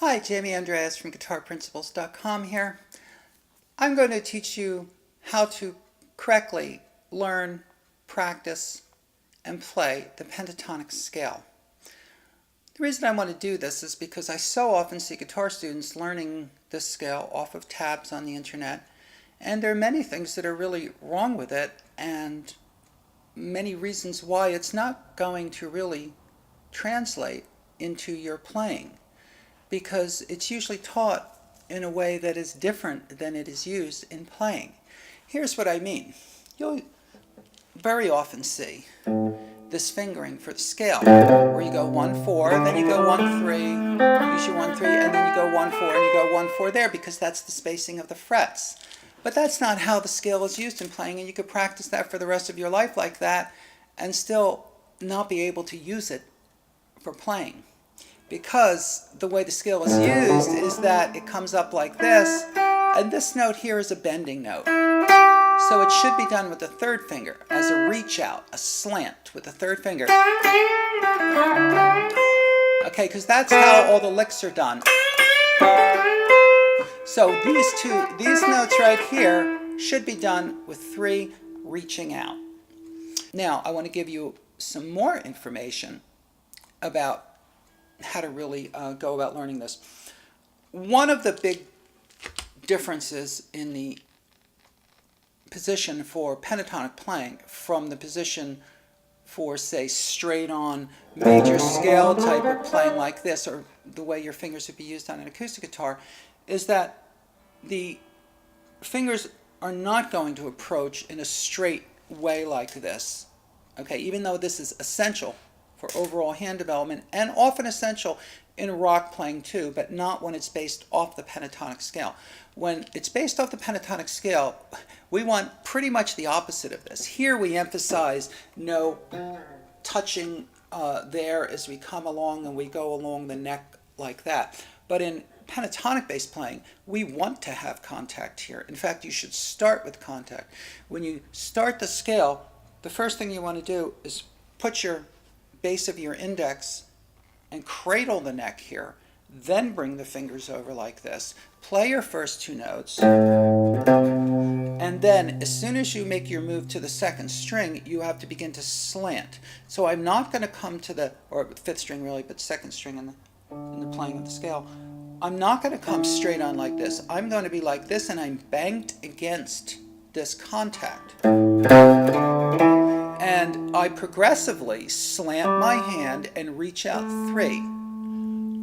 Hi, Jamie Andreas from GuitarPrinciples.com here. I'm going to teach you how to correctly learn, practice, and play the pentatonic scale. The reason I want to do this is because I so often see guitar students learning this scale off of tabs on the internet, and there are many things that are really wrong with it and many reasons why it's not going to really translate into your playing, because it's usually taught in a way that is different than it is used in playing. Here's what I mean. You'll very often see this fingering for the scale, where you go 1-4, then you go 1-3, use your 1-3, and then you go 1-4, and you go 1-4 there, because that's the spacing of the frets. But that's not how the scale is used in playing, and you could practice that for the rest of your life like that and still not be able to use it for playing. Because the way the scale is used is that it comes up like this, and this note here is a bending note. So it should be done with the third finger as a reach out, a slant with the third finger. Okay, because that's how all the licks are done. So these notes right here should be done with 3 reaching out. Now, I want to give you some more information about how to really go about learning this. One of the big differences in the position for pentatonic playing from the position for, say, straight on major scale type of playing like this, or the way your fingers would be used on an acoustic guitar, is that the fingers are not going to approach in a straight way like this. Okay, even though this is essential for overall hand development, and often essential in rock playing too, but not when it's based off the pentatonic scale. When it's based off the pentatonic scale, we want pretty much the opposite of this. Here we emphasize no touching there as we come along and we go along the neck like that. But in pentatonic based playing, we want to have contact here. In fact, you should start with contact. When you start the scale, the first thing you want to do is put your base of your index and cradle the neck here, then bring the fingers over like this, play your first 2 notes, and then as soon as you make your move to the second string, you have to begin to slant. So I'm not going to come to the, or 5th string really, but 2nd string in the playing of the scale, I'm not going to come straight on like this. I'm going to be like this, and I'm banked against this contact. And I progressively slant my hand and reach out 3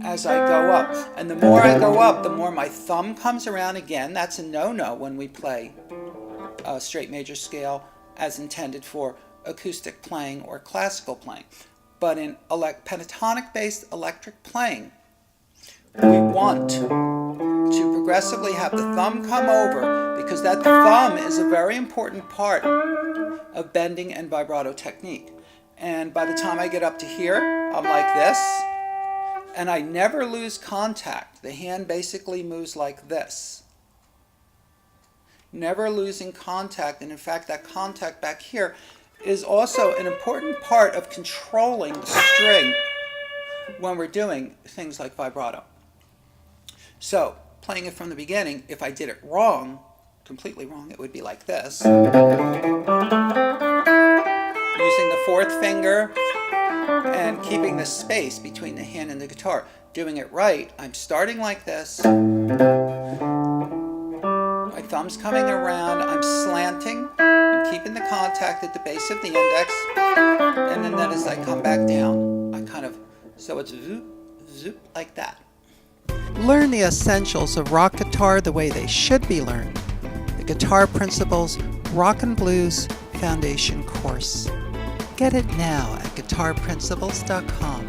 as I go up. And the more I go up, the more my thumb comes around again. That's a no-no when we play a straight major scale as intended for acoustic playing or classical playing. But in pentatonic-based electric playing, we want to progressively have the thumb come over, because that thumb is a very important part of bending and vibrato technique. And by the time I get up to here, I'm like this, and I never lose contact. The hand basically moves like this, never losing contact. And in fact, that contact back here is also an important part of controlling the string when we're doing things like vibrato. So, playing it from the beginning, if I did it wrong, completely wrong, it would be like this. Using the 4th finger and keeping the space between the hand and the guitar. Doing it right, I'm starting like this. My thumb's coming around, I'm slanting, I'm keeping the contact at the base of the index, and then as I come back down, I kind of, so it's zoop, zoop, like that. Learn the essentials of rock guitar the way they should be learned. The Guitar Principles Rock and Blues Foundation course. Get it now at GuitarPrinciples.com.